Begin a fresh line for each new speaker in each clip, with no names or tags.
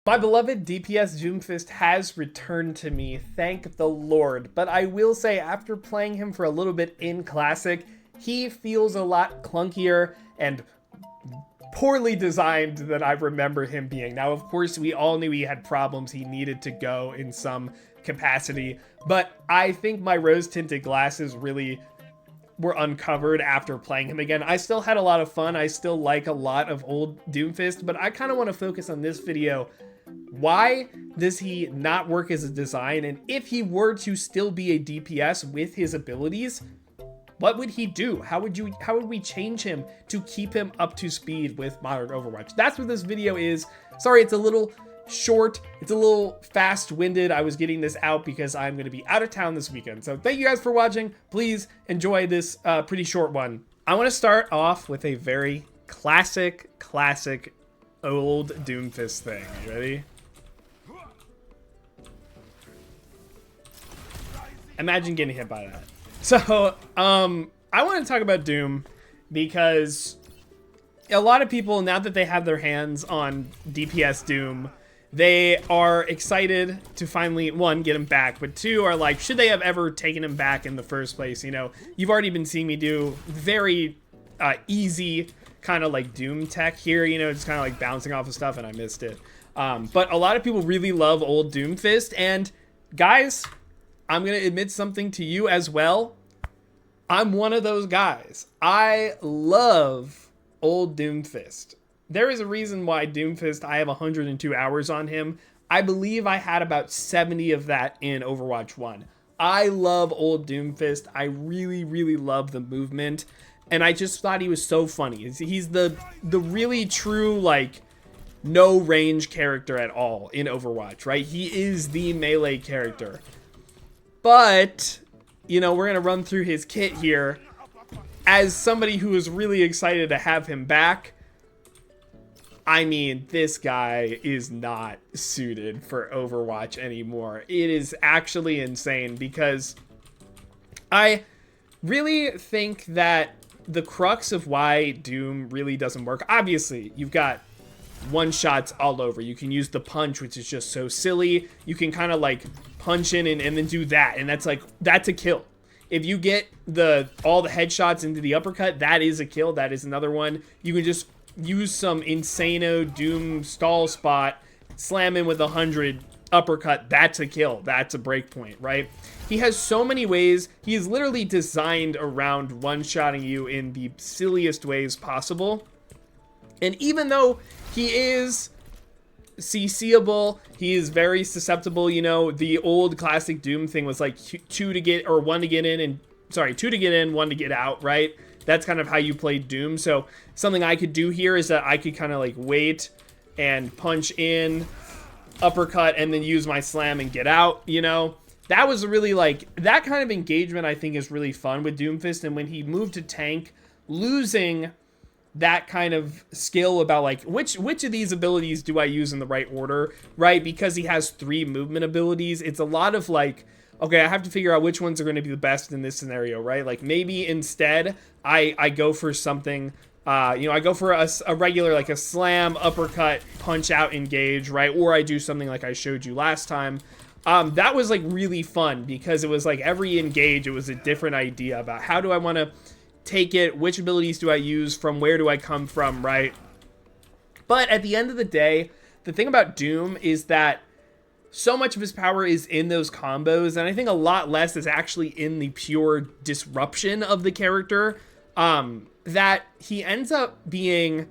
My beloved DPS Doomfist has returned to me, thank the Lord. But I will say, after playing him for a little bit in Classic, he feels a lot clunkier and poorly designed than I remember him being. Now, of course, we all knew he had problems. He needed to go in some capacity. But I think my rose-tinted glasses really were uncovered after playing him again. I still had a lot of fun. I still like a lot of old Doomfist, but I kind of want to focus on this video. Why does he not work as a design? And if he were to still be a DPS with his abilities, what would he do? How would we change him to keep him up to speed with modern Overwatch? That's what this video is. Sorry, it's a little short. It's a little fast-winded. I was getting this out because I'm going to be out of town this weekend. So thank you guys for watching. Please enjoy this pretty short one. I want to start off with a very classic old Doomfist thing. You ready? Imagine getting hit by that. So, I want to talk about Doom because a lot of people, now that they have their hands on DPS Doom, they are excited to finally, one, get him back, but two, are like, should they have ever taken him back in the first place? You know, you've already been seeing me do very easy kind of like Doom tech here, you know, just kind of like bouncing off of stuff, and I missed it. But a lot of people really love old Doomfist, and guys, I'm going to admit something to you as well. I'm one of those guys. I love old Doomfist. There is a reason why Doomfist, I have 102 hours on him. I believe I had about 70 of that in Overwatch 1. I love old Doomfist. I really love the movement. And I just thought he was so funny. He's the really true, like, no range character at all in Overwatch, right? He is the melee character. But, you know, we're going to run through his kit here. As somebody who is really excited to have him back, I mean, this guy is not suited for Overwatch anymore. It is actually insane because I really think that the crux of why Doom really doesn't work, obviously, you've got one-shots all over. You can use the punch, which is just so silly. You can kind of like punch in and then do that, and that's a kill. If you get all the headshots into the uppercut, that is a kill. That is another one. You can just use some insano Doom stall spot, slam in with 100 uppercut. That's a kill. That's a breakpoint, right? He has so many ways. He is literally designed around one-shotting you in the silliest ways possible. And even though he is CCable, he is very susceptible. You know, the old classic Doom thing was like two to get in, one to get in, one to get out, right? That's kind of how you play Doom. So something I could do here is that I could kind of like wait and punch in, uppercut, and then use my slam and get out, you know? That was really like, that kind of engagement I think is really fun with Doomfist. And when he moved to tank, losing that kind of skill about like which of these abilities do I use in the right order, right? Because he has 3 movement abilities, it's a lot of like, okay, I have to figure out which ones are going to be the best in this scenario, right? Like maybe instead I go for something, you know, I go for a regular, like a slam, uppercut, punch out, engage, right? Or I do something like I showed you last time. That was like really fun because it was like every engage, it was a different idea about how do I want to take it, which abilities do I use, from where do I come from, right? But at the end of the day, the thing about Doom is that so much of his power is in those combos, and I think a lot less is actually in the pure disruption of the character, that he ends up being,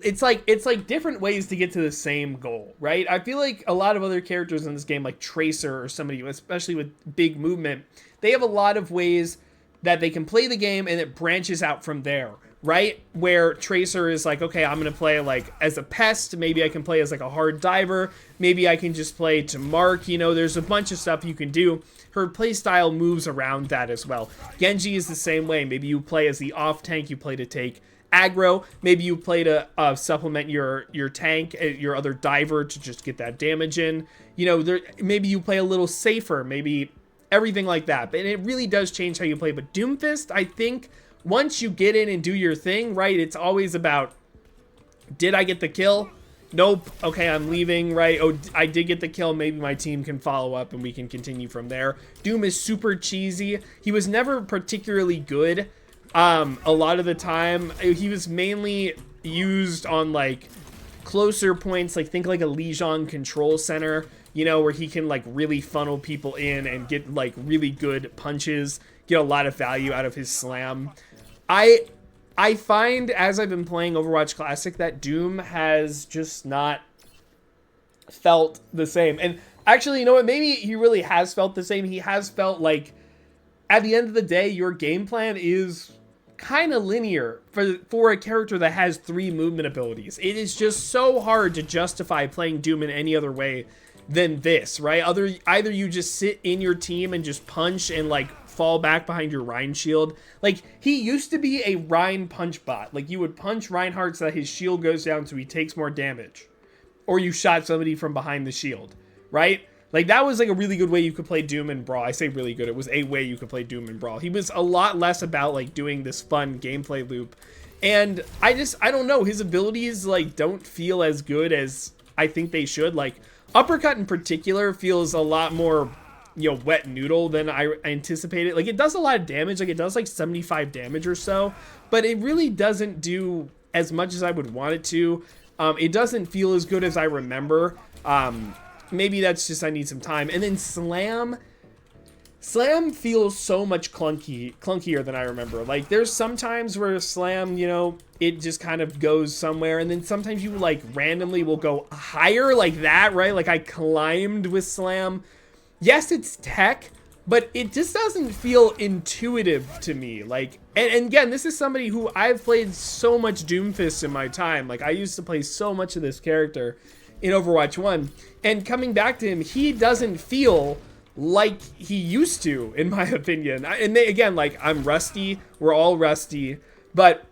it's like different ways to get to the same goal, right? I feel like a lot of other characters in this game, like Tracer or somebody, especially with big movement, they have a lot of ways that they can play the game and it branches out from there, right? Where Tracer is like, okay, I'm going to play like as a pest. Maybe I can play as like a hard diver. Maybe I can just play to mark. You know, there's a bunch of stuff you can do. Her playstyle moves around that as well. Genji is the same way. Maybe you play as the off tank. You play to take aggro. Maybe you play to supplement your tank, your other diver, to just get that damage in. You know, maybe you play a little safer. Maybe everything like that. But it really does change how you play. But Doomfist, I think, once you get in and do your thing, right, it's always about, did I get the kill? nope, okay, I'm leaving, right? Oh, I did get the kill. Maybe my team can follow up and we can continue from there. Doom is super cheesy. He was never particularly good. A lot of the time, he was mainly used on like closer points, like think like a Lijiang control center, you know, where he can like really funnel people in and get like really good punches, get a lot of value out of his slam. I find as I've been playing Overwatch Classic that Doom has just not felt the same. And actually, you know what? Maybe he really has felt the same. He has felt like at the end of the day, your game plan is kind of linear for a character that has 3 movement abilities. It is just so hard to justify playing Doom in any other way than this, right? Either you just sit in your team and just punch and like fall back behind your Rein shield. Like, he used to be a Rein punch bot. Like, you would punch Reinhardt so that his shield goes down so he takes more damage. Or you shot somebody from behind the shield, right? Like, that was like a really good way you could play Doom and Brawl. I say really good. It was a way you could play Doom and Brawl. He was a lot less about like doing this fun gameplay loop. And I don't know. His abilities like don't feel as good as I think they should. Like, Uppercut in particular feels a lot more, you know, wet noodle than I anticipated. Like, it does a lot of damage. Like, it does like 75 damage or so, but it really doesn't do as much as I would want it to. It doesn't feel as good as I remember. Maybe that's just I need some time. And then Slam feels so much clunkier than I remember. Like, there's sometimes where Slam, you know, it just kind of goes somewhere, and then sometimes you like randomly will go higher like that, right? Like, I climbed with Slam. Yes, it's tech, but it just doesn't feel intuitive to me. Like, and again, this is somebody who I've played so much Doomfist in my time. Like, I used to play so much of this character in Overwatch 1, and coming back to him, he doesn't feel like he used to, in my opinion. And again, like, I'm rusty, we're all rusty, but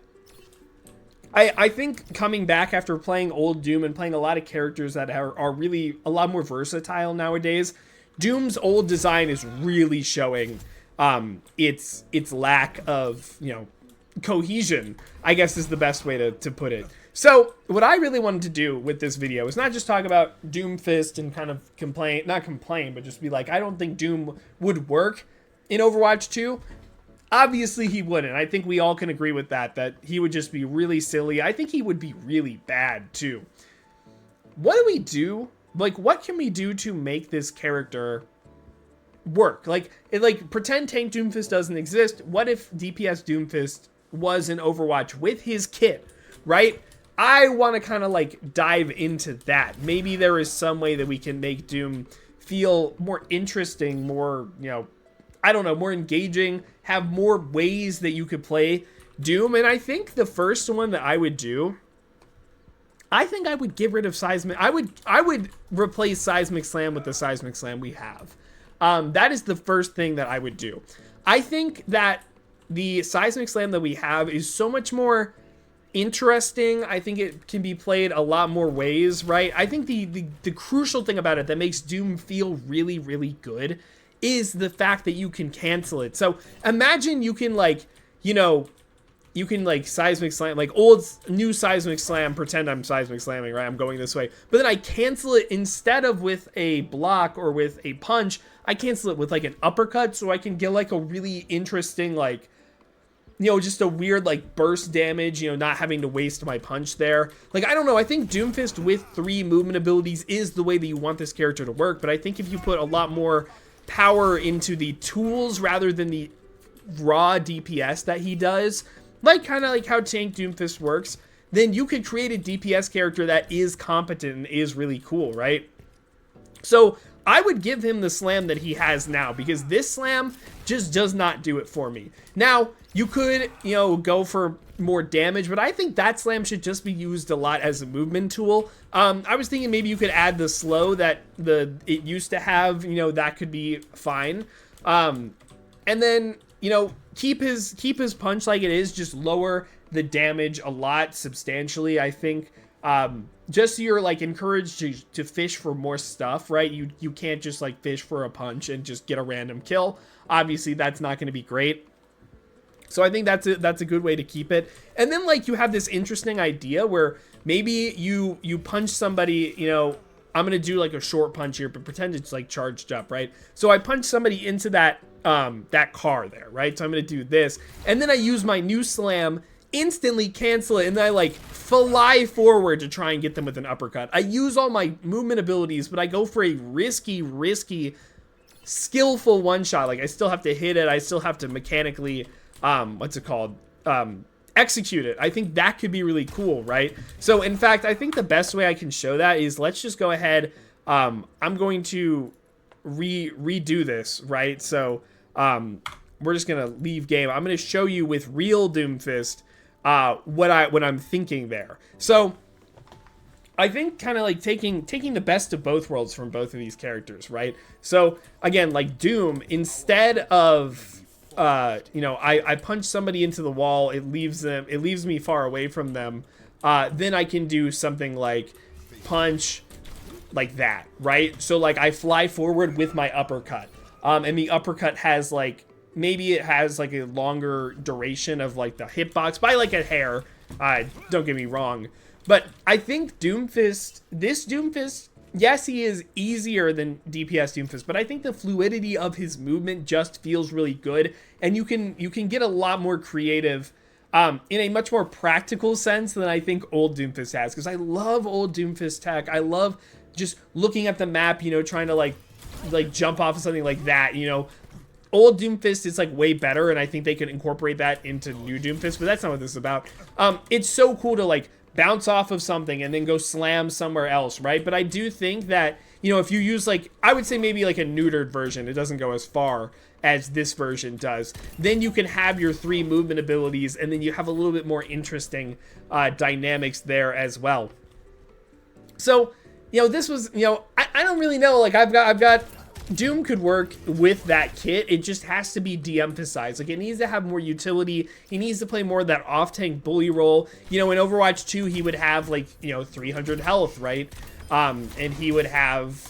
I think coming back after playing old Doom and playing a lot of characters that are really a lot more versatile nowadays, Doom's old design is really showing its lack of, you know, cohesion, I guess is the best way to put it. So what I really wanted to do with this video is not just talk about Doomfist and kind of not complain, but just be like, I don't think Doom would work in Overwatch 2. Obviously he wouldn't. I think we all can agree with that he would just be really silly. I think he would be really bad too. What do we do? Like, what can we do to make this character work? Like, pretend Tank Doomfist doesn't exist. What if DPS Doomfist was in Overwatch with his kit, right? I want to kind of like dive into that. Maybe there is some way that we can make Doom feel more interesting, more, you know, I don't know, more engaging, have more ways that you could play Doom. And I think the first one that I would do, I think I would get rid of Seismic. I would replace Seismic Slam with the Seismic Slam we have. That is the first thing that I would do. I think that the Seismic Slam that we have is so much more interesting. I think it can be played a lot more ways, right? I think the crucial thing about it that makes Doom feel really, really good is the fact that you can cancel it. So imagine you can, like, you know, you can like Seismic Slam, like new Seismic Slam, pretend I'm Seismic Slamming, right? I'm going this way. But then I cancel it instead of with a block or with a punch, I cancel it with like an uppercut, so I can get like a really interesting, like, you know, just a weird like burst damage, you know, not having to waste my punch there. Like, I don't know, I think Doomfist with 3 movement abilities is the way that you want this character to work, but I think if you put a lot more power into the tools rather than the raw DPS that he does, like kind of like how Tank Doomfist works, then you could create a DPS character that is competent and is really cool, right? So I would give him the slam that he has now, because this slam just does not do it for me. Now, you could, you know, go for more damage, but I think that slam should just be used a lot as a movement tool. I was thinking maybe you could add the slow that it used to have, you know, that could be fine. And then, you know, keep his punch like it is, just lower the damage a lot substantially, I think. Just so you're like encouraged to fish for more stuff, right? You can't just like fish for a punch and just get a random kill. Obviously that's not going to be great. So I think that's a good way to keep it. And then like you have this interesting idea where maybe you punch somebody, you know, I'm gonna do like a short punch here, but pretend it's like charged up, right? So I punch somebody into that that car there, right? So I'm gonna do this, and then I use my new slam, instantly cancel it, and then I like fly forward to try and get them with an uppercut. I use all my movement abilities, but I go for a risky, skillful one shot. Like I still have to hit it, I still have to mechanically, what's it called? Execute it. I think that could be really cool, right? So in fact, I think the best way I can show that is let's just go ahead. I'm going to redo this, right? So we're just gonna leave game. I'm gonna show you with real Doomfist what I'm thinking there. So I think kind of like taking the best of both worlds from both of these characters, right? So again, like Doom, instead of you know, I punch somebody into the wall, it leaves me far away from them. Then I can do something like punch like that, right? So like I fly forward with my uppercut, and the uppercut has like, maybe it has like a longer duration of like the hitbox by like a hair. Don't get me wrong, but I think this Doomfist, yes, he is easier than DPS Doomfist, but I think the fluidity of his movement just feels really good, and you can get a lot more creative in a much more practical sense than I think old Doomfist has, because I love old Doomfist tech. I love just looking at the map, you know, trying to like jump off of something like that, you know. Old Doomfist is like way better, and I think they could incorporate that into new Doomfist, but that's not what this is about. It's so cool to like bounce off of something and then go slam somewhere else, right? But I do think that, you know, if you use like, I would say maybe like a neutered version, it doesn't go as far as this version does, then you can have your 3 movement abilities, and then you have a little bit more interesting dynamics there as well. So, you know, this was, you know, I don't really know, like I've got Doom could work with that kit. It just has to be de-emphasized. Like, it needs to have more utility. He needs to play more of that off-tank bully role. You know, in Overwatch 2, he would have, like, you know, 300 health, right? And he would have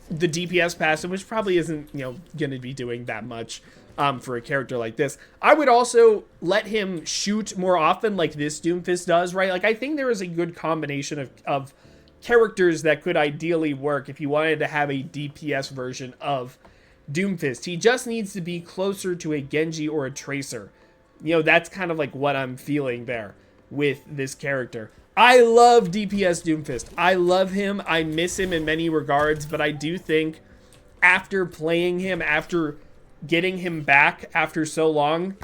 the DPS passive, which probably isn't, you know, going to be doing that much for a character like this. I would also let him shoot more often like this Doomfist does, right? Like, I think there is a good combination of characters that could ideally work if you wanted to have a DPS version of Doomfist. He just needs to be closer to a Genji or a Tracer. You know, that's kind of like what I'm feeling there with this character. I love DPS Doomfist. I love him. I miss him in many regards, but I do think after playing him, after getting him back after so long,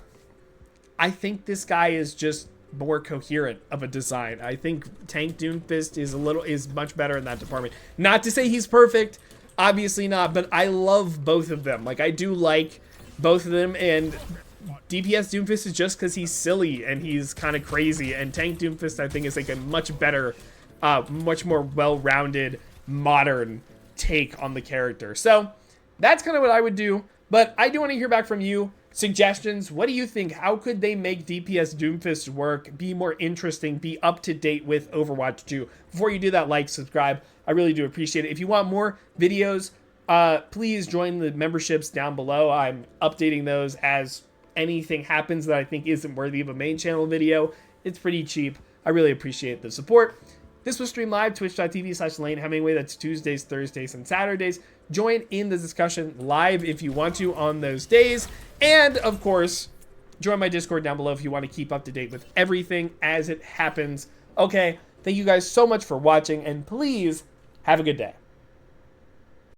I think this guy is just more coherent of a design. I think Tank Doomfist is much better in that department. Not to say he's perfect, obviously not, but I love both of them. Like, I do like both of them, and DPS Doomfist is just because he's silly and he's kind of crazy, and Tank Doomfist I think is like a much better, much more well-rounded, modern take on the character. So that's kind of what I would do, but I do want to hear back from you. Suggestions. What do you think? How could they make DPS Doomfist work, be more interesting, be up to date with Overwatch 2? Before you do that, like, subscribe. I really do appreciate it. If you want more videos, please join the memberships down below. I'm updating those as anything happens that I think isn't worthy of a main channel video. It's pretty cheap. I really appreciate the support. This was streamed live, twitch.tv/Lane Hemingway. That's Tuesdays, Thursdays, and Saturdays. Join in the discussion live if you want to on those days. And, of course, join my Discord down below if you want to keep up to date with everything as it happens. Okay, thank you guys so much for watching, and please have a good day.